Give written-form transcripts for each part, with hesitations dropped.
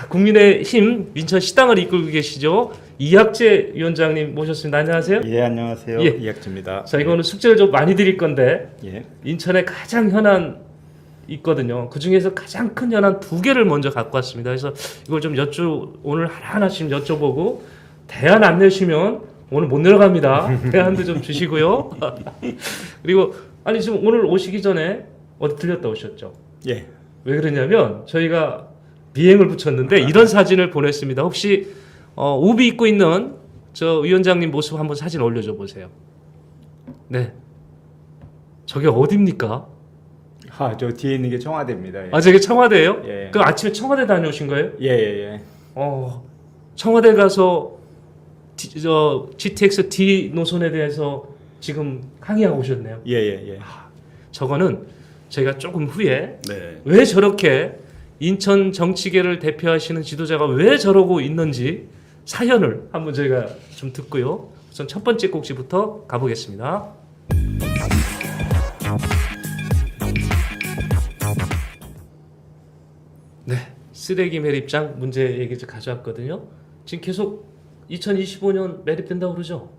자, 국민의힘 인천 시당을 이끌고 계시죠. 이학재 위원장님 모셨습니다. 안녕하세요. 예, 안녕하세요. 예. 이학재입니다. 자, 이거는 숙제를 좀 많이 드릴 건데 예. 인천에 가장 현안 있거든요. 그 중에서 가장 큰 현안 두 개를 먼저 갖고 왔습니다. 그래서 이걸 좀 오늘 하나하나씩 여쭤보고 대안 안 내시면 오늘 못 내려갑니다. 대안도 좀 주시고요. 그리고 아니 지금 오늘 오시기 전에 어디 들렸다 오셨죠? 예. 왜 그러냐면 저희가 비행을 붙였는데 이런 사진을 보냈습니다. 혹시 우비 입고 있는 저 위원장님 모습 한번 사진 올려줘 보세요. 네. 저게 어딥니까? 저 뒤에 있는 게 청와대입니다. 예. 아, 저게 청와대예요? 예. 그 아침에 청와대 다녀오신 거예요? 예, 예, 예. 청와대 가서 GTX D 노선에 대해서 지금 항의하고 오셨네요. 예, 예, 예. 저거는 저희가 조금 후에 네. 왜 저렇게 인천 정치계를 대표하시는 지도자가 왜 저러고 있는지 사연을 한번 저희가 좀 듣고요. 우선 첫 번째 꼭지부터 가보겠습니다. 네, 쓰레기 매립장 문제 얘기 좀 가져왔거든요. 지금 계속 2025년 매립된다고 그러죠?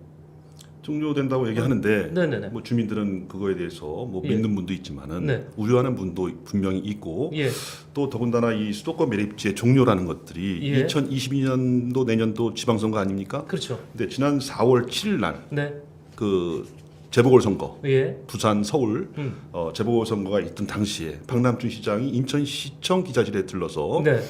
종료된다고 얘기하는데 네네네. 뭐 주민들은 그거에 대해서 뭐 예. 믿는 분도 있지만은 네. 우려하는 분도 분명히 있고 예, 또 더군다나 이 수도권 매립지의 종료라는 것들이 예. 2022년도 내년도 지방선거 아닙니까? 그렇죠. 근데 지난 4월 7일 날 네, 그 재보궐선거 예, 부산 서울 음. 재보궐선거가 있던 당시에 박남춘 시장이 인천시청 기자실에 들러서 네,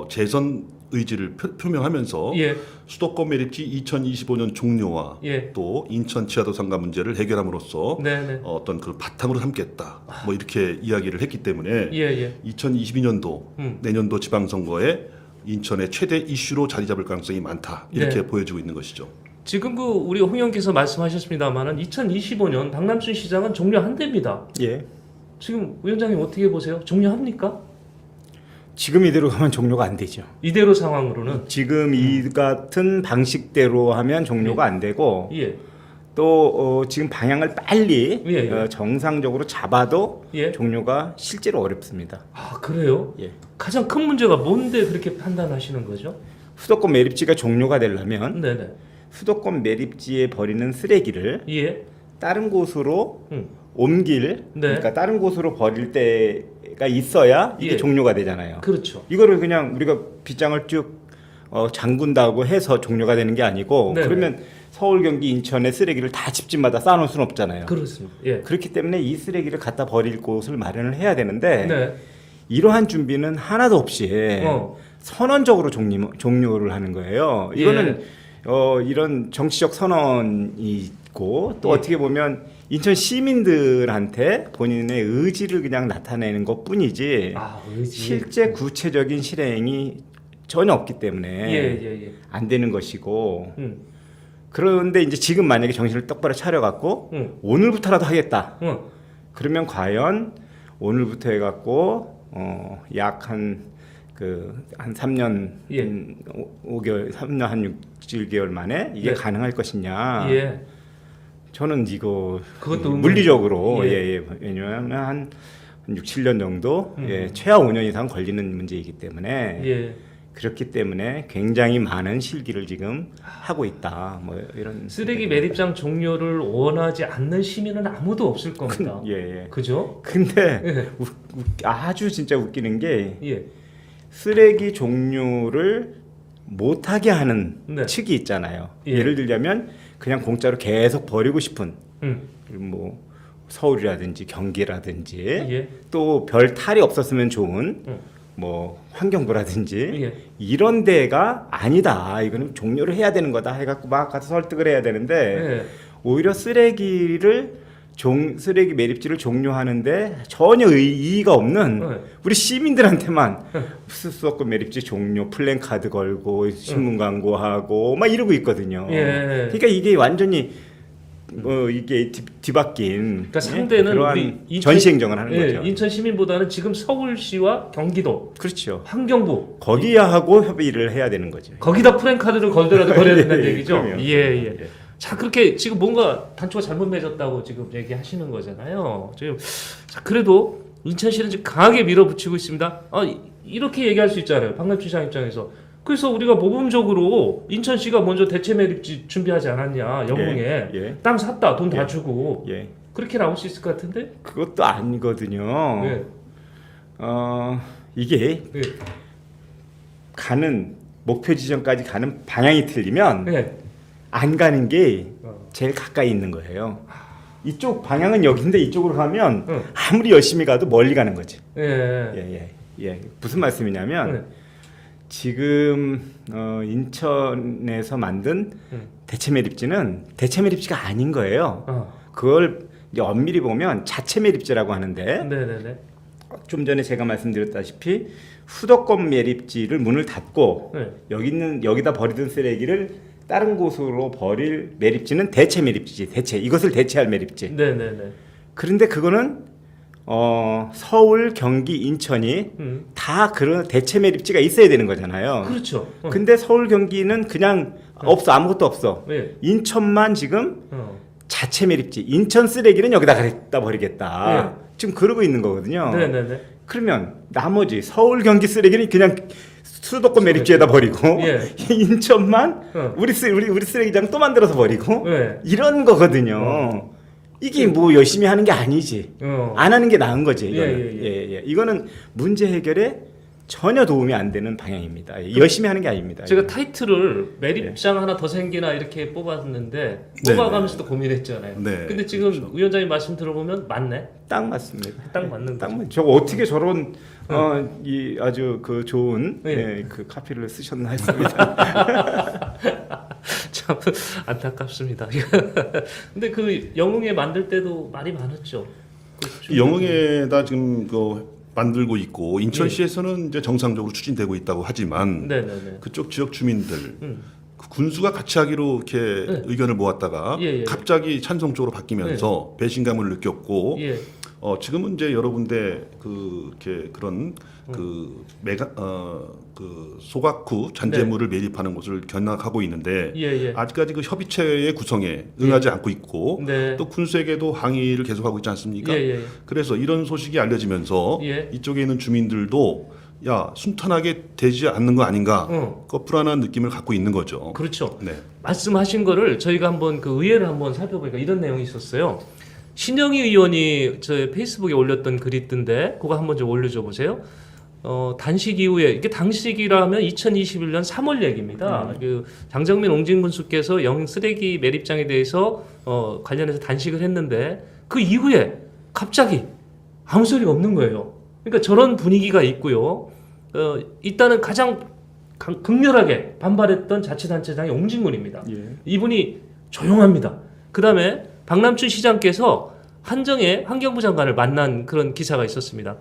재선 의지를 표명하면서 예, 수도권 매립지 2025년 종료와 예. 또 인천 지하도 상가 문제를 해결함으로써 네, 네, 어떤 그 바탕으로 삼겠다 뭐 이렇게 이야기를 했기 때문에 예, 예. 2022년도 내년도 지방선거에 인천의 최대 이슈로 자리 잡을 가능성이 많다 이렇게 네. 보여지고 있는 것이죠. 지금 그 우리 홍 의원께서 말씀하셨습니다만은 2025년 박남춘 시장은 종료한답니다. 예. 지금 위원장님 어떻게 보세요? 종료합니까? 지금 이대로 가면 종료가 안 되죠. 이대로 상황으로는 지금 이 같은 방식대로 하면 종료가 안 되고 예, 또 지금 방향을 빨리 예, 예. 정상적으로 잡아도 예. 종료가 실제로 어렵습니다. 아 그래요? 예. 가장 큰 문제가 뭔데 그렇게 판단하시는 거죠? 수도권 매립지가 종료가 되려면 네네. 수도권 매립지에 버리는 쓰레기를 예. 다른 곳으로 음. 옮길 네. 그러니까 다른 곳으로 버릴 때가 있어야 이게 예. 종료가 되잖아요. 그렇죠. 이거를 그냥 우리가 빗장을 쭉 잠근다고 해서 종료가 되는 게 아니고 네네. 그러면 서울, 경기, 인천의 쓰레기를 다 집집마다 쌓아놓을 수는 없잖아요. 그렇습니다. 예. 그렇기 때문에 이 쓰레기를 갖다 버릴 곳을 마련을 해야 되는데 네. 이러한 준비는 하나도 없이 선언적으로 종료를 하는 거예요. 이거는 이런 정치적 선언이 있고 또 예. 어떻게 보면 인천 시민들한테 본인의 의지를 그냥 나타내는 것뿐이지 의지. 실제 구체적인 실행이 전혀 없기 때문에 예. 안 되는 것이고 그런데 이제 지금 만약에 정신을 똑바로 차려갖고 오늘부터라도 하겠다. 그러면 과연 오늘부터 해갖고 약 한 3년 예. 5개월, 3년 한 6, 7개월 만에 이게 네. 가능할 것이냐? 예. 저는 이거 그것도 물리적으로 예. 왜냐하면 한 6, 7년 정도 최하 5년 이상 걸리는 문제이기 때문에 예. 그렇기 때문에 굉장히 많은 실기를 지금 하고 있다. 뭐 이런 쓰레기 매립장 종료를 원하지 않는 시민은 아무도 없을 겁니다. 예. 그죠? 근데 예. 아주 진짜 웃기는 게 예. 쓰레기 종류를 못하게 하는 네. 측이 있잖아요. 예. 예를 들자면 그냥 공짜로 계속 버리고 싶은 뭐 서울이라든지 경기라든지 예. 또 별 탈이 없었으면 좋은 뭐 환경부라든지 예. 이런 데가 아니다. 이거는 종료를 해야 되는 거다 해갖고 막 가서 설득을 해야 되는데 예. 오히려 쓰레기 매립지를 종료하는데 전혀 이의가 없는 네. 우리 시민들한테만 수도권 매립지 종료 플랜카드 걸고 신문 광고하고 막 이러고 있거든요. 예. 그러니까 이게 완전히 이게 뒤바뀐 그러니까 상대는 그러한 우리 전시행정을 하는 예, 거죠. 인천 시민보다는 지금 서울시와 경기도, 그렇죠. 환경부 거기야 하고 협의를 해야 되는 거죠. 거기다 프랜카드를 걸더라도 걸어야 된다는 얘기죠. 그럼요. 예. 자 그렇게 지금 뭔가 단초가 잘못 맺었다고 지금 얘기하시는 거잖아요. 지금 자 그래도 인천시는 지금 강하게 밀어붙이고 있습니다. 이렇게 얘기할 수 있잖아요. 박남춘 시장 입장에서. 그래서 우리가 모범적으로 인천시가 먼저 대체 매립지 준비하지 않았냐, 영흥에. 예. 땅 샀다, 돈 다 예. 주고. 예. 그렇게 나올 수 있을 것 같은데? 그것도 아니거든요. 예. 이게 예. 가는 목표 지점까지 가는 방향이 틀리면 예. 안 가는 게 어. 제일 가까이 있는 거예요. 이쪽 방향은 여기인데 이쪽으로 가면 응. 아무리 열심히 가도 멀리 가는 거지. 예. 무슨 말씀이냐면 예. 지금 인천에서 만든 대체 매립지는 대체 매립지가 아닌 거예요. 그걸 이제 엄밀히 보면 자체 매립지라고 하는데 네네네. 좀 전에 제가 말씀드렸다시피 수도권 매립지를 문을 닫고 네. 여기다 버리던 쓰레기를 다른 곳으로 버릴 매립지는 대체 매립지지. 대체 이것을 대체할 매립지. 네네네. 그런데 그거는 서울, 경기, 인천이 다 그런 대체 매립지가 있어야 되는 거잖아요. 그렇죠. 근데 서울, 경기는 그냥 없어. 아무것도 없어. 네. 인천만 지금 자체 매립지. 인천 쓰레기는 여기다 갖다 버리겠다. 지금 그러고 있는 거거든요. 네네네. 그러면 나머지 서울, 경기 쓰레기는 그냥 수도권 매립지에다 버리고 예. 인천만 우리 쓰레기장 또 만들어서 버리고 예. 이런 거거든요. 이게 뭐 열심히 하는 게 아니지. 안 하는 게 나은 거지. 이거는. 예. 이거는 문제 해결에 전혀 도움이 안 되는 방향입니다. 열심히 하는 게 아닙니다. 제가 이거. 타이틀을 매립장 하나 더 생기나 이렇게 뽑았는데 네. 뽑아가면서도 고민했잖아요. 네. 근데 지금 위원장님 말씀 들어보면 맞네. 딱 맞습니다. 딱 맞는 거죠. 저거 어떻게 저런 이 아주 그 좋은 네. 그 카피를 쓰셨나 했습니다. 참 안타깝습니다. 근데 그 영웅에 만들 때도 말이 많았죠. 영흥에다 지금 만들고 있고 인천시에서는 이제 정상적으로 추진되고 있다고 하지만 네네네. 그쪽 지역 주민들 그 군수가 같이 하기로 이렇게 의견을 모았다가 예. 갑자기 찬성 쪽으로 바뀌면서 배신감을 느꼈고 예. 지금은 이제 여러 군데 이렇게 그런 그 소각후 잔재물을 매립하는 곳을 견학하고 있는데 예. 아직까지 그 협의체의 구성에 응하지 않고 있고 네. 또 군수에게도 항의를 계속하고 있지 않습니까? 예. 그래서 이런 소식이 알려지면서 예. 이쪽에 있는 주민들도 야 순탄하게 되지 않는 거 아닌가 불안한 느낌을 갖고 있는 거죠. 그렇죠. 네. 말씀하신 거를 저희가 한번 그 의회를 한번 살펴보니까 이런 내용이 있었어요. 신영희 의원이 저 페이스북에 올렸던 글이 있던데 그거 한번 좀 올려줘 보세요. 단식 이후에 이게 당시기라면 2021년 3월 얘기입니다. 그 장정민 옹진군수께서 영흥 쓰레기 매립장에 대해서 관련해서 단식을 했는데 그 이후에 갑자기 아무 소리가 없는 거예요. 그러니까 저런 분위기가 있고요. 일단은 가장 극렬하게 반발했던 자치단체장이 옹진군입니다. 예. 이분이 조용합니다. 그 다음에 박남춘 시장께서 한정혜 환경부 장관을 만난 그런 기사가 있었습니다.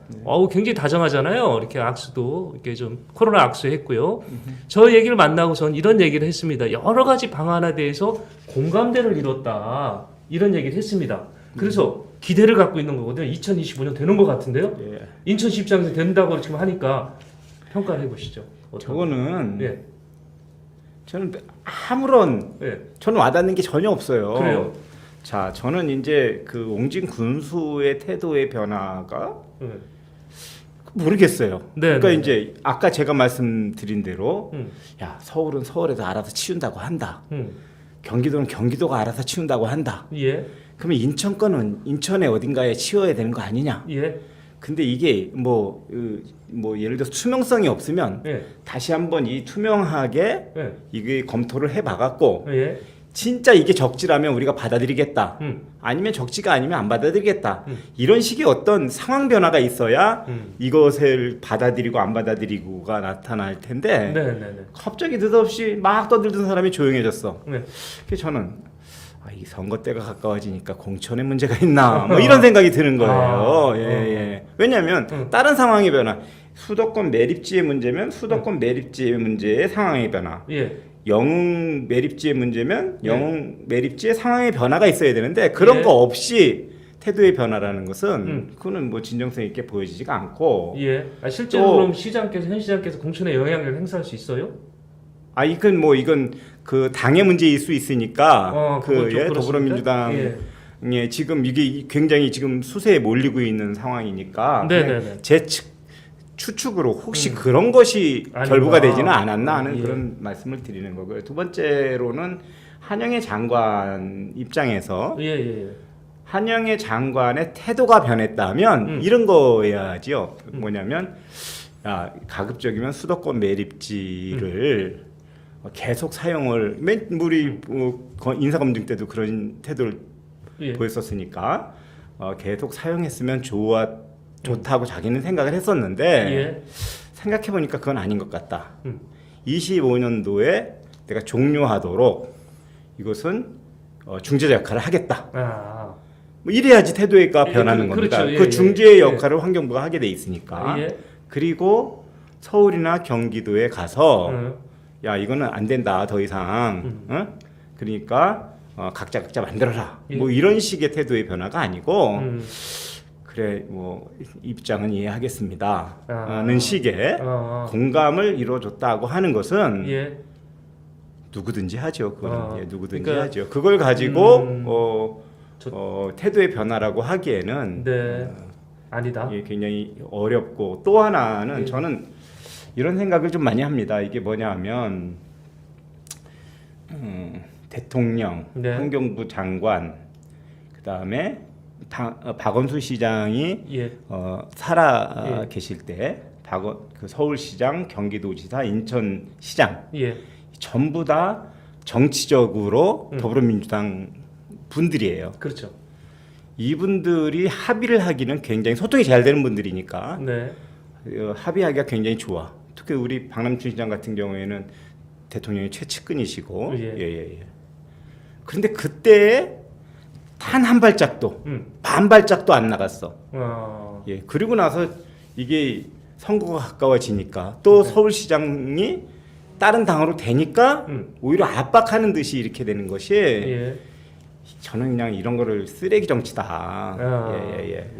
굉장히 다정하잖아요. 이렇게 악수도 이렇게 좀 코로나 악수했고요. 저 얘기를 만나고선 이런 얘기를 했습니다. 여러 가지 방안에 대해서 공감대를 이뤘다. 이런 얘기를 했습니다. 그래서 기대를 갖고 있는 거거든요. 2025년 되는 것 같은데요. 예. 인천시 입장에서 된다고 지금 하니까 평가를 해보시죠. 저거는 예. 저는 아무런 예. 저는 와닿는 게 전혀 없어요. 그래요. 자, 저는 이제 그 옹진 군수의 태도의 변화가 예. 모르겠어요. 네, 그러니까 네. 이제 아까 제가 말씀드린 대로 음. 야, 서울은 서울에서 알아서 치운다고 한다. 음. 경기도는 경기도가 알아서 치운다고 한다. 예. 그러면 인천 거는 인천에 어딘가에 치워야 되는 거 아니냐? 예. 근데 이게 뭐 예를 들어서 투명성이 없으면 예. 다시 한번 이 투명하게 예. 이게 검토를 해봐갖고 예. 진짜 이게 적지라면 우리가 받아들이겠다. 아니면 적지가 아니면 안 받아들이겠다. 이런 식의 어떤 상황 변화가 있어야 이것을 받아들이고 안 받아들이고가 나타날 텐데 네네네. 갑자기 느닷없이 막 떠들던 사람이 조용해졌어. 네. 그래서 저는 이 선거 때가 가까워지니까 공천에 문제가 있나 뭐 이런 생각이 드는 거예요. 예. 왜냐하면 다른 상황의 변화, 수도권 매립지의 문제면 수도권 매립지의 문제의 상황의 변화. 예. 영흥 매립지의 문제면 영흥 매립지의 상황의 변화가 있어야 되는데 그런 예. 거 없이 태도의 변화라는 것은 그거는 뭐 진정성 있게 보여지지가 않고 예. 실제로 그럼 현 시장께서 공천에 영향력을 행사할 수 있어요? 이건 그 당의 문제일 수 있으니까 그건 좀 그렇습니까? 더불어민주당 예. 예, 지금 이게 굉장히 지금 수세에 몰리고 있는 상황이니까 네네네. 제 추측으로 혹시 그런 것이 아닌가. 결부가 되지는 않았나 하는 예. 그런 말씀을 드리는 거고요. 두 번째로는 한영애 장관 입장에서 예. 한영애 장관의 태도가 변했다면 이런 거여야지요. 뭐냐면 가급적이면 수도권 매립지를 계속 사용을 우리 인사검증 때도 그런 태도를 예. 보였었으니까 계속 사용했으면 좋다고 자기는 생각을 했었는데 예. 생각해 보니까 그건 아닌 것 같다. 25년도에 내가 종료하도록 이것은 중재자 역할을 하겠다. 아. 뭐 이래야지 태도가 예, 변하는 겁니다. 그렇죠. 예, 그 예, 중재의 예. 역할을 환경부가 하게 돼 있으니까. 예. 그리고 서울이나 경기도에 가서 음. 야 이거는 안 된다 더 이상. 그러니까 각자 만들어라. 예. 뭐 이런 식의 태도의 변화가 아니고 그래 뭐 입장은 이해하겠습니다. 하는 식의 공감을 이루어줬다고 하는 것은 예. 누구든지 하죠. 그거는 예, 누구든지 그러니까, 하죠. 그걸 가지고 태도의 변화라고 하기에는 네. 아니다. 예, 굉장히 어렵고 또 하나는 예. 저는 이런 생각을 좀 많이 합니다. 이게 뭐냐면 대통령, 네. 환경부 장관, 그 다음에 박원순 시장이 예. 살아 예. 계실 때 그 서울시장, 경기도지사, 인천시장 예. 전부 다 정치적으로 더불어민주당 분들이에요. 그렇죠. 이분들이 합의를 하기는 굉장히 소통이 잘 되는 분들이니까 네. 합의하기가 굉장히 좋아. 특히 우리 박남춘 시장 같은 경우에는 대통령이 최측근이시고 예. 그런데 그때 단 한 발짝도 반 발짝도 안 나갔어. 예. 그리고 나서 이게 선거가 가까워지니까 또 서울시장이 다른 당으로 되니까 오히려 압박하는 듯이 이렇게 되는 것이 예. 저는 그냥 이런 거를 쓰레기 정치다.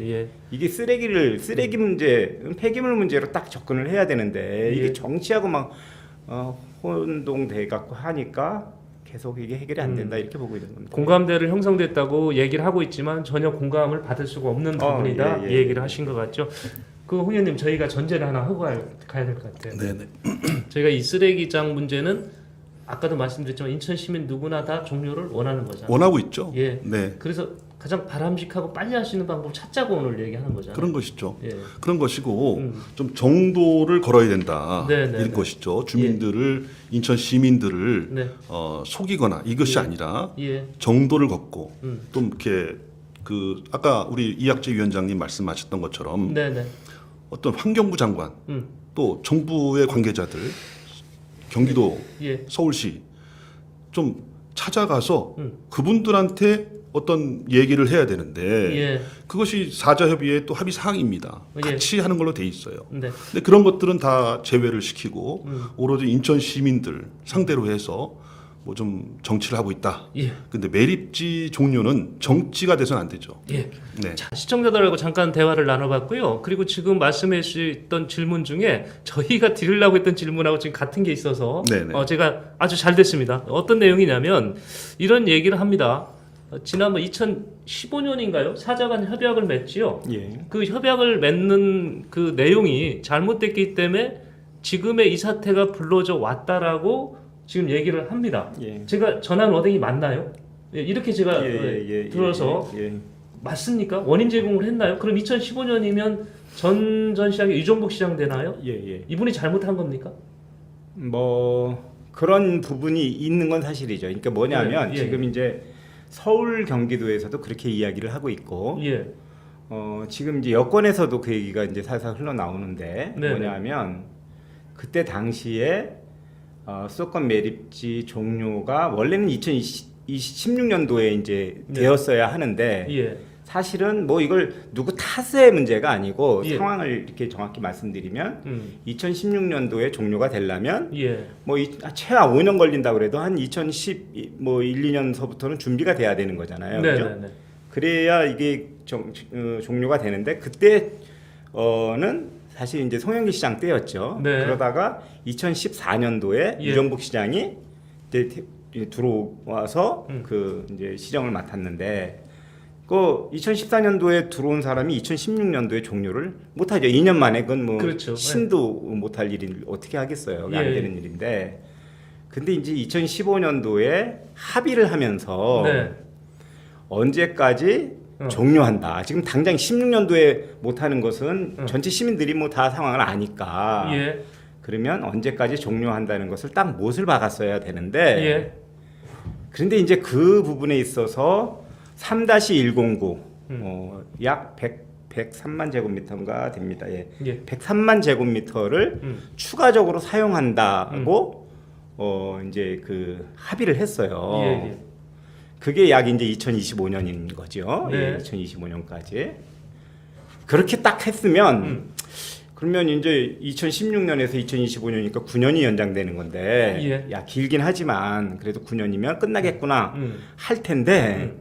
예. 이게 쓰레기 문제, 폐기물 문제로 딱 접근을 해야 되는데 이게 예. 정치하고 막 혼동돼 갖고 하니까 계속 이게 해결이 안 된다 이렇게 보고 있는 겁니다. 공감대를 형성됐다고 얘기를 하고 있지만 전혀 공감을 받을 수가 없는 부분이다. 이 얘기를 하신 것 같죠. 홍 의원님 저희가 전제를 하나 하고 가야 될 것 같아요. 네네. 저희가 이 쓰레기장 문제는 아까도 말씀드렸지만 인천 시민 누구나 다 종료를 원하는 거잖아요. 원하고 있죠. 예. 네. 그래서 가장 바람직하고 빨리 할 수 있는 방법 찾자고 오늘 얘기하는 거잖아요. 그런 것이죠. 예. 그런 것이고 좀 정도를 걸어야 된다. 이런 것이죠. 주민들을 인천 시민들을 네. 속이거나 이것이 아니라 예. 정도를 걷고 또 이렇게 그 아까 우리 이학재 위원장님 말씀하셨던 것처럼 네네. 어떤 환경부 장관 또 정부의 관계자들 경기도 예. 서울시 좀 찾아가서 그분들한테 어떤 얘기를 해야 되는데 예. 그것이 사자협의회 또 합의 사항입니다. 예. 같이 하는 걸로 돼 있어요. 네. 근데 그런 것들은 다 제외를 시키고 오로지 인천 시민들 상대로 해서 뭐 좀 정치를 하고 있다. 예. 근데 매립지 종료는 정치가 돼서는 안 되죠. 예. 네. 자, 시청자들하고 잠깐 대화를 나눠봤고요. 그리고 지금 말씀해 주셨던 질문 중에 저희가 드리려고 했던 질문하고 지금 같은 게 있어서 제가 아주 잘 됐습니다. 어떤 내용이냐면 이런 얘기를 합니다. 지난번 2015년인가요? 사자간 협약을 맺지요. 예. 그 협약을 맺는 그 내용이 잘못됐기 때문에 지금의 이 사태가 불러져 왔다라고 지금 얘기를 합니다. 예. 제가 전한 워딩이 맞나요? 예, 이렇게 제가 들어서 맞습니까? 원인 제공을 했나요? 그럼 2015년이면 전 시장이 유정복 시장 되나요? 이분이 잘못한 겁니까? 뭐 그런 부분이 있는 건 사실이죠. 그러니까 뭐냐면 지금 이제 서울 경기도에서도 그렇게 이야기를 하고 있고 지금 이제 여권에서도 그 얘기가 이제 살살 흘러나오는데 뭐냐면 그때 당시에 수도권 매립지 종료가 원래는 2016년도에 이제 되었어야 하는데 사실은 뭐 이걸 누구 탓의 문제가 아니고 상황을 이렇게 정확히 말씀드리면 2016년도에 종료가 되려면 뭐 최하 5년 걸린다 그래도 한 2010 뭐 1, 2년서부터는 준비가 돼야 되는 거잖아요. 그죠? 그래야 이게 종료가 되는데 그때는 사실 이제 송영길 시장 때였죠. 그러다가 2014년도에 유정복 시장이 이제 들어와서 그 이제 시정을 맡았는데 그 2014년도에 들어온 사람이 2016년도에 종료를 못하죠. 2년 만에 그건 뭐 그렇죠. 신도 못할 일을 어떻게 하겠어요. 안 예. 되는 일인데. 근데 이제 2015년도에 합의를 하면서 네. 언제까지 종료한다. 지금 당장 16년도에 못하는 것은 전체 시민들이 뭐 다 상황을 아니까. 예. 그러면 언제까지 종료한다는 것을 딱 못을 박았어야 되는데. 예. 그런데 이제 그 부분에 있어서 3-109 약 103만 제곱미터인가 됩니다. 예. 예. 103만 제곱미터를 추가적으로 사용한다고 이제 그 합의를 했어요. 예. 예. 그게 약 이제 2025년인 거죠. 네. 예, 2025년까지. 그렇게 딱 했으면 그러면 이제 2016년에서 2025년이니까 9년이 연장되는 건데 예. 야 길긴 하지만 그래도 9년이면 끝나겠구나 할 텐데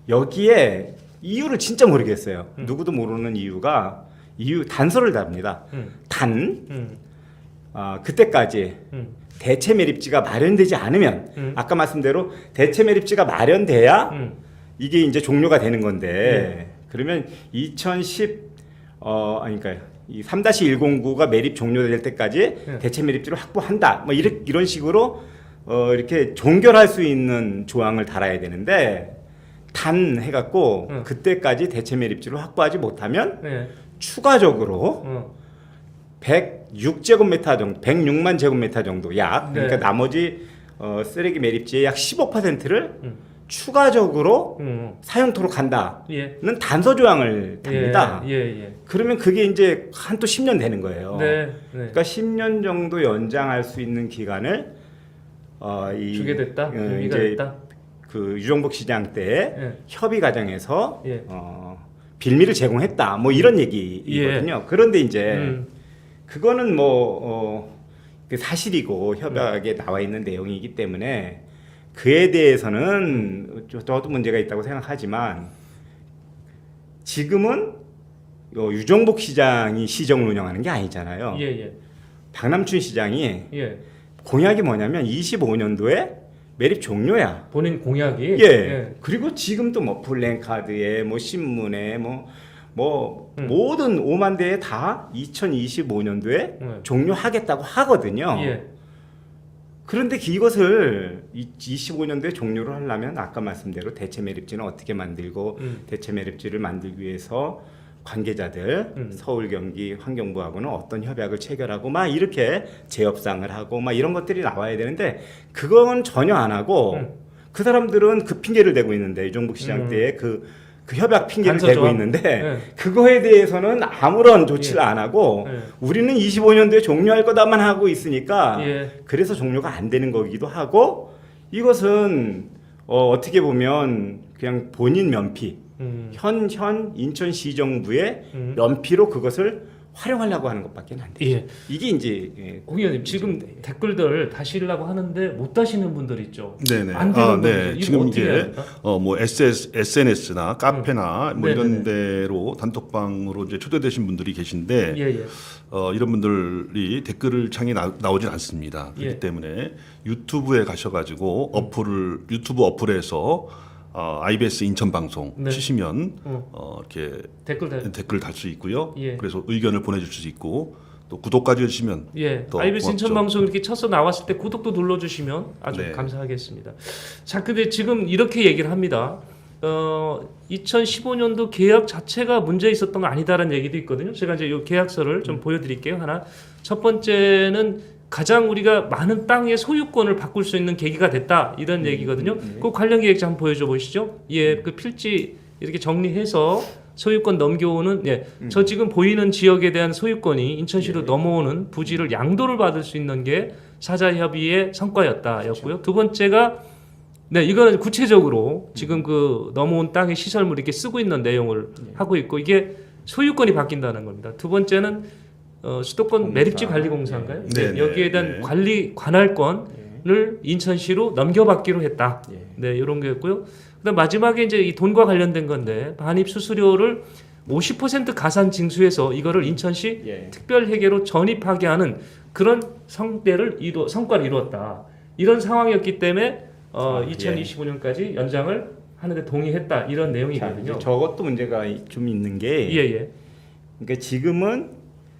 여기에 이유를 진짜 모르겠어요. 누구도 모르는 이유가 단서를 답니다. 그때까지 대체 매립지가 마련되지 않으면 아까 말씀대로 대체 매립지가 마련돼야 이게 이제 종료가 되는 건데 그러면 2010그러니까 이 3-109가 매립 종료될 때까지 대체 매립지를 확보한다. 뭐 이런 식으로 이렇게 종결할 수 있는 조항을 달아야 되는데 단 해갖고 그때까지 대체 매립지를 확보하지 못하면 추가적으로 106제곱미터 정도, 106만 제곱미터 정도 약 그러니까 나머지 쓰레기 매립지의 약 15%를 추가적으로 사용토록 한다는 단서 조항을 답니다. 그러면 그게 이제 한 또 10년 되는 거예요. 그러니까 10년 정도 연장할 수 있는 기간을 주게 됐다. 의미가 이제 됐다. 그 유정복 시장 때 협의 과정에서 빌미를 제공했다. 뭐 이런 얘기거든요. 그런데 이제 그거는 그 사실이고 협약에 나와 있는 내용이기 때문에 그에 대해서는 저도 문제가 있다고 생각하지만 지금은 유정복 시장이 시정을 운영하는 게 아니잖아요. 박남춘 시장이 공약이 뭐냐면 25년도에 매립 종료야. 본인 공약이. 그리고 지금도 뭐 플랜카드에 뭐 신문에 모든 5만 대에 다 2025년도에 종료하겠다고 하거든요. 그런데 이것을 25년도에 종료를 하려면 아까 말씀대로 대체 매립지는 어떻게 만들고 대체 매립지를 만들기 위해서 관계자들 서울 경기 환경부하고는 어떤 협약을 체결하고 막 이렇게 재협상을 하고 막 이런 것들이 나와야 되는데 그건 전혀 안 하고 그 사람들은 그 핑계를 대고 있는데 유정복 시장 때의 그 협약 핑계를 대고 있는데 그거에 대해서는 아무런 조치를 안 하고 우리는 25년도에 종료할 거다만 하고 있으니까 그래서 종료가 안 되는 거기도 하고 이것은 어떻게 보면 그냥 본인 면피 현 인천시정부의 면피로 그것을 활용하려고 하는 것밖에 안 돼요. 이게 이제 공 의원님 지금 댓글들 다시려고 하는데 못 다시는 분들 있죠. 네네. 안 되는 분들 지금 어떻게 해야 이게 됩니까? 뭐 SNS나 카페나 뭐 네네네. 이런 데로 단톡방으로 이제 초대되신 분들이 계신데 이런 분들이 댓글을 창에 나오진 않습니다. 그렇기 때문에 유튜브에 가셔가지고 유튜브 어플에서 IBS 인천 방송 치시면 이렇게 댓글 달 수 있고요. 그래서 의견을 보내줄 수 있고 또 구독까지 해주시면 더 IBS 고맙죠. 인천 방송 이렇게 쳐서 나왔을 때 구독도 눌러주시면 아주 감사하겠습니다. 자, 근데 지금 이렇게 얘기를 합니다. 2015년도 계약 자체가 문제 있었던 거 아니다라는 얘기도 있거든요. 제가 이제 이 계약서를 좀 보여드릴게요. 하나. 첫 번째는 가장 우리가 많은 땅의 소유권을 바꿀 수 있는 계기가 됐다 이런 얘기거든요. 그 관련 계획서 한번 보여줘 보시죠. 그 필지 이렇게 정리해서 소유권 넘겨오는 저 지금 보이는 지역에 대한 소유권이 인천시로 넘어오는 부지를 양도를 받을 수 있는 게 사자 협의의 성과였다였고요. 두 번째가 이거는 구체적으로 지금 그 넘어온 땅의 시설물 이렇게 쓰고 있는 내용을 하고 있고 이게 소유권이 바뀐다는 겁니다. 두 번째는 수도권 매립지 관리공사인가요? 여기에 대한 관할권을 인천시로 넘겨받기로 했다. 이런 게였고요. 그다음 마지막에 이제 이 돈과 관련된 건데 반입 수수료를 50% 가산 징수해서 이거를 인천시 특별회계로 전입하게 하는 그런 성과를 이루었다. 이런 상황이었기 때문에 2025년까지 연장을 하는데 동의했다 이런 자, 내용이거든요. 이제 저것도 문제가 좀 있는 게 예예. 그러니까 지금은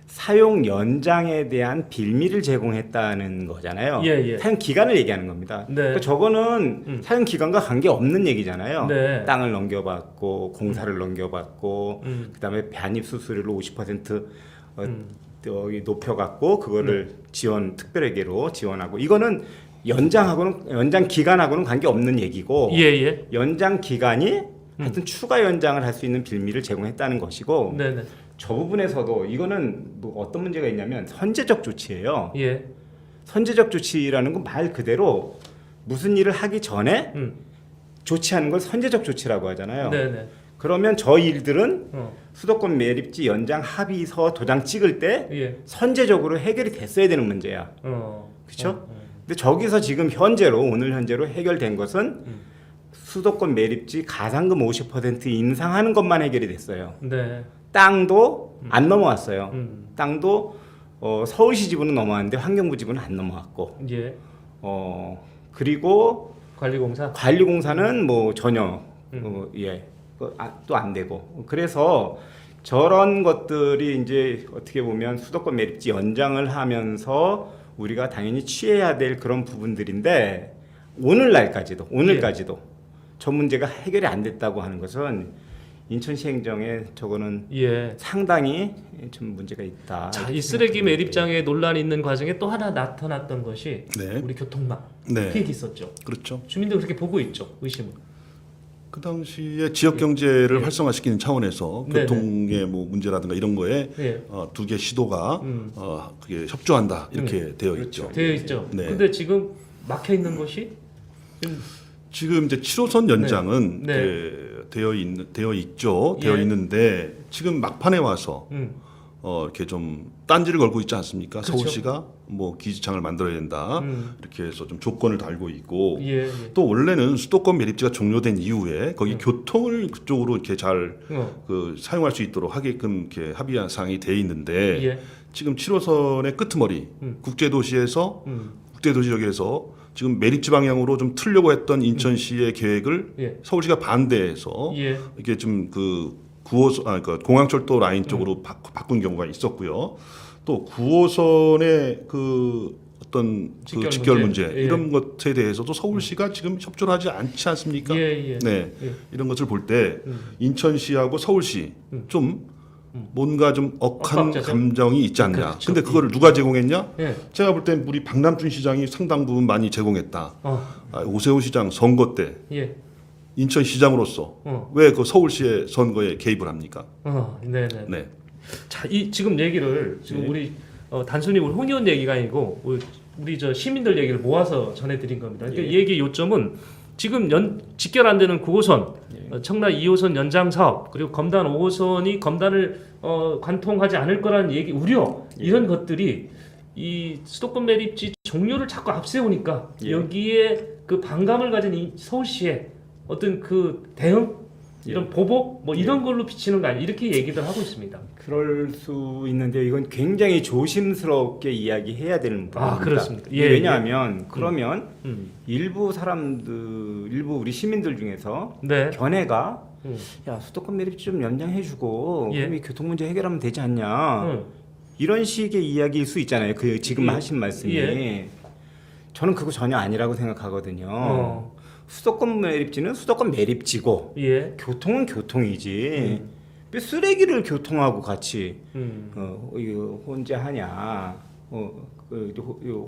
사용 연장에 대한 빌미를 제공했다는 거잖아요. 예. 사용 기간을 얘기하는 겁니다. 네. 그러니까 저거는 사용 기간과 관계 없는 얘기잖아요. 네. 땅을 넘겨받고 공사를 넘겨받고 그다음에 반입 수수료를 50% 여기 높여갖고 그거를 지원 특별회계로 지원하고 이거는 연장 기간하고는 관계 없는 얘기고 예예. 연장 기간이 하여튼 추가 연장을 할 수 있는 빌미를 제공했다는 것이고 네네. 저 부분에서도 이거는 뭐 어떤 문제가 있냐면 선제적 조치예요. 예. 선제적 조치라는 건 말 그대로 무슨 일을 하기 전에 조치하는 걸 선제적 조치라고 하잖아요. 네네. 그러면 저 일들은 어. 수도권 매립지 연장 합의서 도장 찍을 때 예. 선제적으로 해결이 됐어야 되는 문제야. 그렇죠? 근데 저기서 지금 오늘 현재로 해결된 것은 수도권 매립지 가상금 50% 인상하는 것만 해결이 됐어요. 네. 땅도 안 넘어왔어요. 땅도 서울시 지분은 넘어왔는데 환경부 지분은 안 넘어왔고, 예. 그리고 관리공사. 관리공사는 뭐 전혀 또 안 되고, 그래서 저런 것들이 이제 어떻게 보면 수도권 매립지 연장을 하면서 우리가 당연히 취해야 될 그런 부분들인데 오늘까지도 저 문제가 해결이 안 됐다고 하는 것은 인천시 행정에 저거는 예. 상당히 좀 문제가 있다. 자, 이 쓰레기 매립장에 논란이 있는 과정에 또 하나 나타났던 것이 네. 우리 교통망 네. 피해 있었죠. 그렇죠. 주민들 그렇게 보고 있죠. 의심은. 그 당시에 지역 경제를 활성화시키는 차원에서 네네. 교통의 뭐 문제라든가 이런 거에 예. 두 개 시도가 그게 협조한다 이렇게 되어 있죠. 되어 있죠. 네. 근데 지금 막혀 있는 것이 지금 이제 7호선 연장은 네. 되어 있죠. 예. 되어 있는데 지금 막판에 와서 음. 이렇게 좀 딴지를 걸고 있지 않습니까? 그렇죠. 서울시가 뭐 기지창을 만들어야 된다 이렇게 해서 좀 조건을 달고 있고 예. 또 원래는 수도권 매립지가 종료된 이후에 거기 교통을 그쪽으로 이렇게 잘 사용할 수 있도록 하게끔 이렇게 합의한 사항이 돼 있는데 예. 지금 7호선의 끄트머리 국제도시에서 국제도시역에서 지금 매립지 방향으로 좀 틀려고 했던 인천시의 계획을 예. 서울시가 반대해서 예. 이게 좀 그 9호선 그러니까 공항철도 라인 쪽으로 바꾼 경우가 있었고요. 또 9호선의 그 어떤 그 직결 문제 예. 이런 것에 대해서도 서울시가 지금 협조를 하지 않지 않습니까? 예. 네. 예. 이런 것을 볼 때 인천시하고 서울시 좀 뭔가 좀 억한 엇박자죠? 감정이 있지 않냐. 그렇죠. 근데 그거를 누가 제공했냐? 예. 제가 볼 땐 우리 박남춘 시장이 상당 부분 많이 제공했다. 어. 오세훈 시장 선거 때 예. 인천 시장으로서 왜 그 서울시의 선거에 개입을 합니까? 네. 네. 자, 이 지금 얘기를 지금 우리 단순히 우리 홍의원 얘기가 아니고 우리 저 시민들 얘기를 모아서 전해드린 겁니다. 그러니까 이 얘기 요점은 지금 직결 안 되는 9호선, 청라 2호선 연장 사업 그리고 검단 5호선이 검단을 관통하지 않을 거라는 얘기 우려 이런 것들이 이 수도권 매립지 종료를 자꾸 앞세우니까 여기에 그 반감을 가진 이 서울시의 어떤 그 대응 이런 보복 뭐 이런 걸로 비치는 거 아니야 이렇게 얘기들 하고 있습니다. 그럴 수 있는데 이건 굉장히 조심스럽게 이야기해야 되는 부분입니다. 그렇습니다. 왜냐하면 그러면 일부 우리 시민들 중에서 네. 견해가 야 수도권 매립지 좀 연장해주고 그럼 이 교통 문제 해결하면 되지 않냐 이런 식의 이야기일 수 있잖아요. 그 지금 하신 말씀이 저는 그거 전혀 아니라고 생각하거든요. 수도권 매립지는 수도권 매립지고 교통은 교통이지 왜 쓰레기를 교통하고 같이 혼자 하냐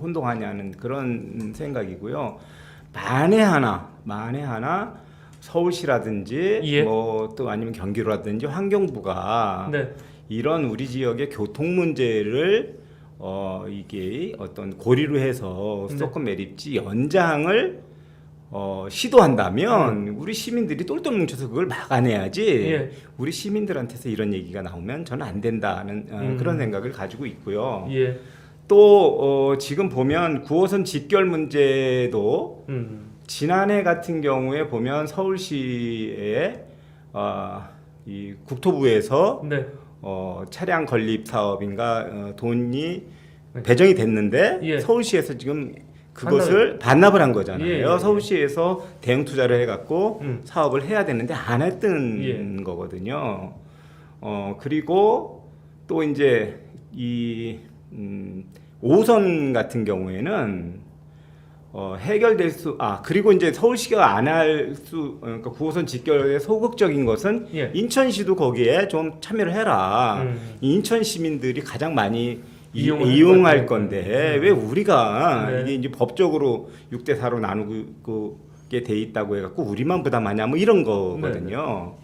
혼동하냐는 그런 생각이고요. 만에 하나 서울시라든지 뭐 또 아니면 경기도라든지 환경부가 이런 우리 지역의 교통 문제를 이게 어떤 고리로 해서 수도권 매립지 연장을 시도한다면 우리 시민들이 똘똘 뭉쳐서 그걸 막아내야지 우리 시민들한테서 이런 얘기가 나오면 저는 안 된다는 그런 생각을 가지고 있고요. 또 지금 보면 9호선 직결 문제도 지난해 같은 경우에 보면 서울시에 이 국토부에서 차량 건립 사업인가 돈이 배정이 됐는데 서울시에서 지금 그것을 반납을 한 거잖아요. 예, 예. 서울시에서 대응 투자를 해갖고 음. 사업을 해야 되는데 안 했던 예. 거거든요. 그리고 또 이제 이 5호선 같은 경우에는 해결될 수 그리고 이제 서울시가 안 할 수 그러니까 9호선 직결에 소극적인 것은 예. 인천시도 거기에 좀 참여를 해라. 인천 시민들이 가장 많이 이용할 건데 왜 우리가 네. 이게 이제 법적으로 6대 4로 나누게 돼 있다고 해갖고 우리만 부담하냐 뭐 이런 거거든요.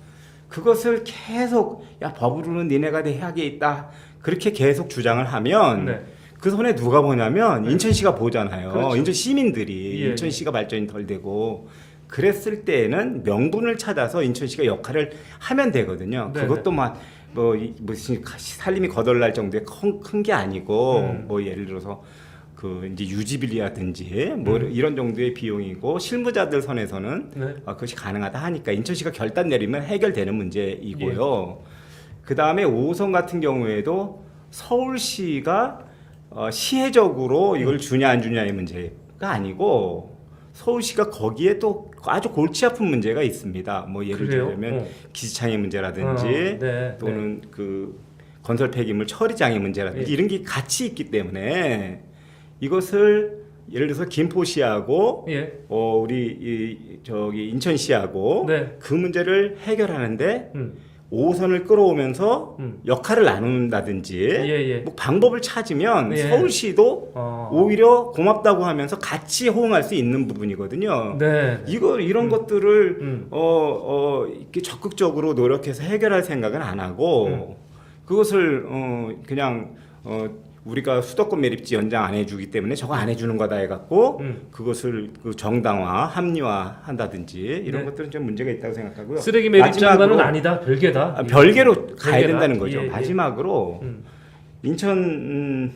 그것을 계속 야 법으로는 니네가 대하게 있다 그렇게 계속 주장을 하면 네. 그 손에 누가 보냐면 네. 인천시가 보잖아요. 그렇죠. 인천 시민들이 예. 인천시가 발전이 덜 되고 그랬을 때에는 명분을 찾아서 인천시가 역할을 하면 되거든요. 네, 그것도 무슨 살림이 거덜날 정도의 큰 게 아니고 뭐 예를 들어서 그 이제 유지비라든지 뭐 이런 정도의 비용이고 실무자들 선에서는 네. 그것이 가능하다 하니까 인천시가 결단 내리면 해결되는 문제이고요. 예. 그 다음에 5호선 같은 경우에도 서울시가 시혜적으로 이걸 주냐 안 주냐의 문제가 아니고 서울시가 거기에 또 아주 골치 아픈 문제가 있습니다. 뭐 예를 그래요? 들면 기지창의 문제라든지 네. 또는 그 건설 폐기물 처리장의 문제라든지 예. 이런 게 같이 있기 때문에 이것을 예를 들어서 김포시하고 예. 우리 저기 인천시하고 네. 그 문제를 해결하는데 음. 5호선을 끌어오면서 역할을 나눈다든지 예. 뭐 방법을 찾으면 예. 서울시도 오히려 고맙다고 하면서 같이 호응할 수 있는 부분이거든요. 네. 이런 것들을 이렇게 적극적으로 노력해서 해결할 생각은 안 하고 그것을 그냥 우리가 수도권 매립지 연장 안 해주기 때문에 저거 안 해주는 거다 해갖고 그것을 그 정당화, 합리화 한다든지 이런 네. 것들은 좀 문제가 있다고 생각하고요. 쓰레기 매립 장관은 마지막으로- 아니다. 별개다. 별개로 가야 별개다. 된다는 거죠. 예. 마지막으로 인천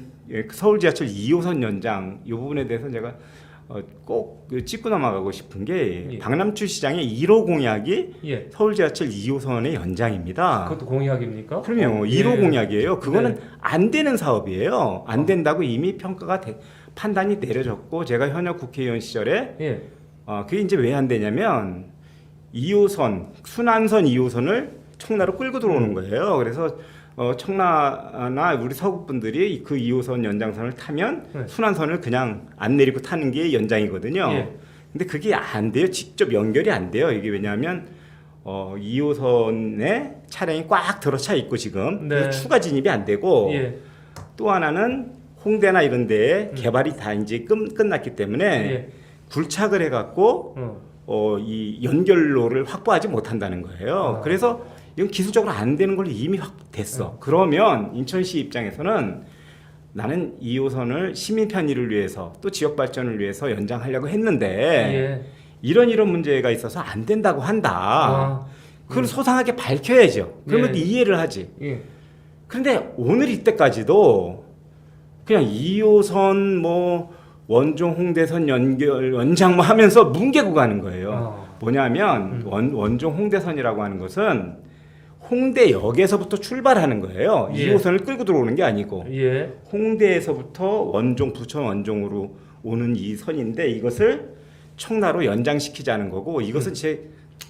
서울 지하철 2호선 연장 이 부분에 대해서 제가 꼭 짚고 넘어가고 싶은 게 예. 박남춘 시장의 1호 공약이 예. 서울 지하철 2호선의 연장입니다. 그것도 공약입니까? 그럼요. 예. 1호 공약이에요. 그거는 네. 안 되는 사업이에요. 안 된다고 이미 판단이 내려졌고 제가 현역 국회의원 시절에 예. 그게 이제 왜 안 되냐면 2호선 순환선 2호선을 청라로 끌고 들어오는 거예요. 그래서 청라나 우리 서구 분들이 그 2호선 연장선을 타면 네. 순환선을 그냥 안 내리고 타는 게 연장이거든요. 예. 근데 그게 안 돼요. 직접 연결이 안 돼요. 이게 왜냐하면 2호선에 차량이 꽉 들어차 있고 지금 네. 그래서 추가 진입이 안 되고 예. 또 하나는 홍대나 이런 데에 개발이 다 이제 끝났기 때문에 예. 굴착을 해갖고 이 연결로를 확보하지 못한다는 거예요. 그래서 이건 기술적으로 안 되는 걸로 이미 확됐어. 그러면 인천시 입장에서는 나는 2호선을 시민 편의를 위해서 또 지역 발전을 위해서 연장하려고 했는데 예. 이런 문제가 있어서 안 된다고 한다. 그걸 소상하게 밝혀야죠. 그러면 예. 이해를 하지. 예. 그런데 오늘 이때까지도 그냥 2호선 뭐 원종 홍대선 연장 뭐 하면서 뭉개고 가는 거예요. 뭐냐면 원종 홍대선이라고 하는 것은 홍대역에서부터 출발하는 거예요. 예. 2호선을 끌고 들어오는 게 아니고 예. 홍대에서부터 원종 부천 원종으로 오는 이 선인데 이것을 청라로 연장시키자는 거고 이것은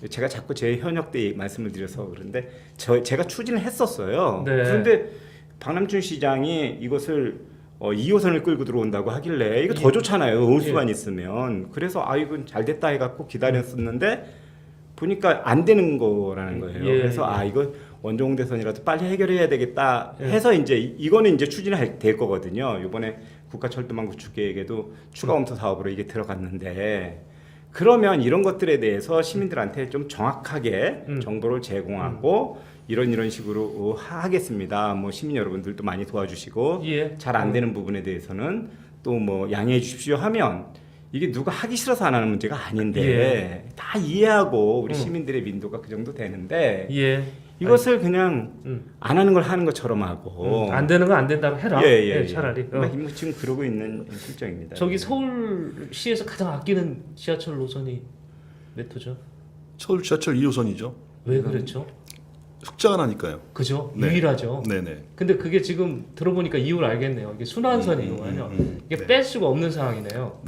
제가 자꾸 제 현역 때 말씀을 드려서 그런데 제가 추진을 했었어요. 네. 그런데 박남춘 시장이 이것을 2호선을 끌고 들어온다고 하길래 이거 더 좋잖아요. 의수만 있으면. 그래서 이건 잘 됐다 해갖고 기다렸었는데 보니까 안 되는 거라는 거예요. 예. 그래서 이거 원종대선이라도 빨리 해결해야 되겠다 예. 해서 이제 이거는 이제 추진이 될 거거든요. 이번에 국가철도망 구축계획에도 추가 검토 사업으로 이게 들어갔는데 그러면 이런 것들에 대해서 시민들한테 좀 정확하게 정보를 제공하고 이런 식으로 하겠습니다. 뭐 시민 여러분들도 많이 도와주시고 예. 잘 안 되는 부분에 대해서는 또 뭐 양해해 주십시오 하면 이게 누가 하기 싫어서 안 하는 문제가 아닌데 예. 다 이해하고 우리 시민들의 민도가 그 정도 되는데 예. 이것을 그냥 안 하는 걸 하는 것처럼 하고 안 되는 거 안 된다고 해라. 예. 차라리. 지금 그러고 있는 실정입니다. 저기 서울시에서 가장 아끼는 지하철 노선이 몇 호죠? 서울 지하철 2호선이죠. 왜 그랬죠? 흑자가 나니까요. 그죠? 네. 유일하죠. 네네. 근데 그게 지금 들어보니까 이유를 알겠네요. 이게 순환선이거든요. 이게 네. 뺄 수가 없는 상황이네요.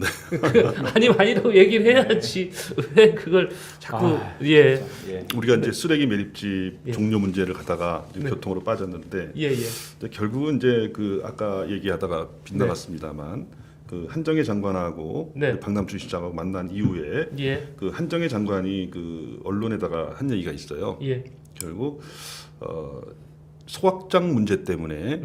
아니라고 얘기를 해야지 왜 그걸 자꾸 예. 예. 우리가 이제 쓰레기 매립지 예. 종료 문제를 갖다가 이제 네. 교통으로 빠졌는데 예, 예. 이제 결국은 이제 그 아까 얘기하다가 빗나갔습니다만 그 한정혜 장관하고 네. 그 박남춘 시장하고 만난 이후에 예. 그 한정혜 장관이 그 언론에다가 한 얘기가 있어요. 예. 결국 소확장 문제 때문에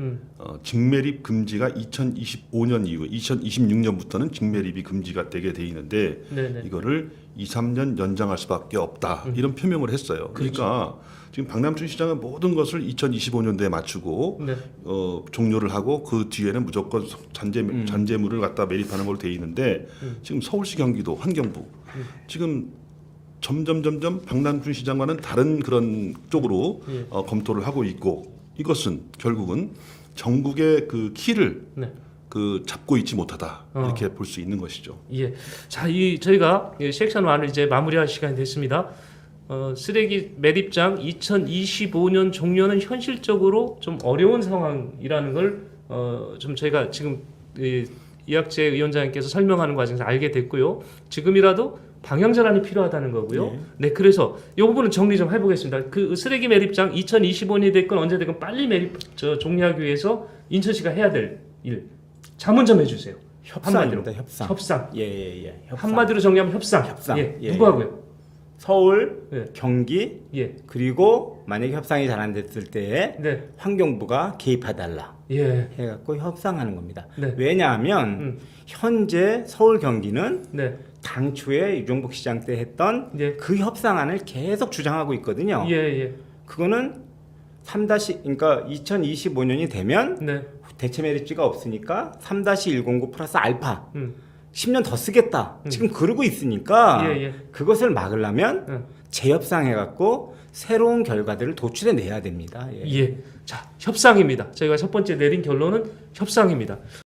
직매립 금지가 2025년 이후 2026년부터는 직매립이 금지가 되게 돼 있는데 네네. 이거를 2, 3년 연장할 수밖에 없다 이런 표명을 했어요. 그러니까 지금 박남춘 시장은 모든 것을 2025년도에 맞추고 네. 종료를 하고 그 뒤에는 무조건 잔재물을 갖다 매립하는 걸로 돼 있는데 지금 서울시 경기도 환경부 지금 점점 박남춘 시장과는 다른 그런 쪽으로 예. 검토를 하고 있고 이것은 결국은 전국의 그 키를 네. 그 잡고 있지 못하다 이렇게 볼 수 있는 것이죠. 예. 자, 저희가 섹션 1을 이제 마무리할 시간이 됐습니다. 쓰레기 매립장 2025년 종료는 현실적으로 좀 어려운 상황이라는 걸 좀 저희가 지금 이학재 위원장님께서 설명하는 과정에서 알게 됐고요. 지금이라도 방향 전환이 필요하다는 거고요. 네, 그래서 이 부분은 정리 좀 해보겠습니다. 그 쓰레기 매립장 2025년이 됐건 언제 됐건 빨리 종료하기 위해서 인천시가 해야 될 일 자문 좀 해주세요. 협상입니다. 협상. 협상. 예. 한마디로 정리하면 협상. 협상. 예. 예. 누구하고요? 서울, 예. 경기, 예. 그리고 만약에 협상이 잘 안 됐을 때에 네. 환경부가 개입해달라 예. 해갖고 협상하는 겁니다. 네. 왜냐하면 현재 서울, 경기는 네. 당초에 유종복 시장 때 했던 예. 그 협상안을 계속 주장하고 있거든요. 예. 그거는 3- 그러니까 2025년이 되면 네. 대체 매립지가 없으니까 3-109 플러스 알파 음. 10년 더 쓰겠다. 지금 그러고 있으니까 예. 그것을 막으려면 재협상해갖고 새로운 결과들을 도출해 내야 됩니다. 예. 자, 협상입니다. 저희가 첫 번째 내린 결론은 협상입니다.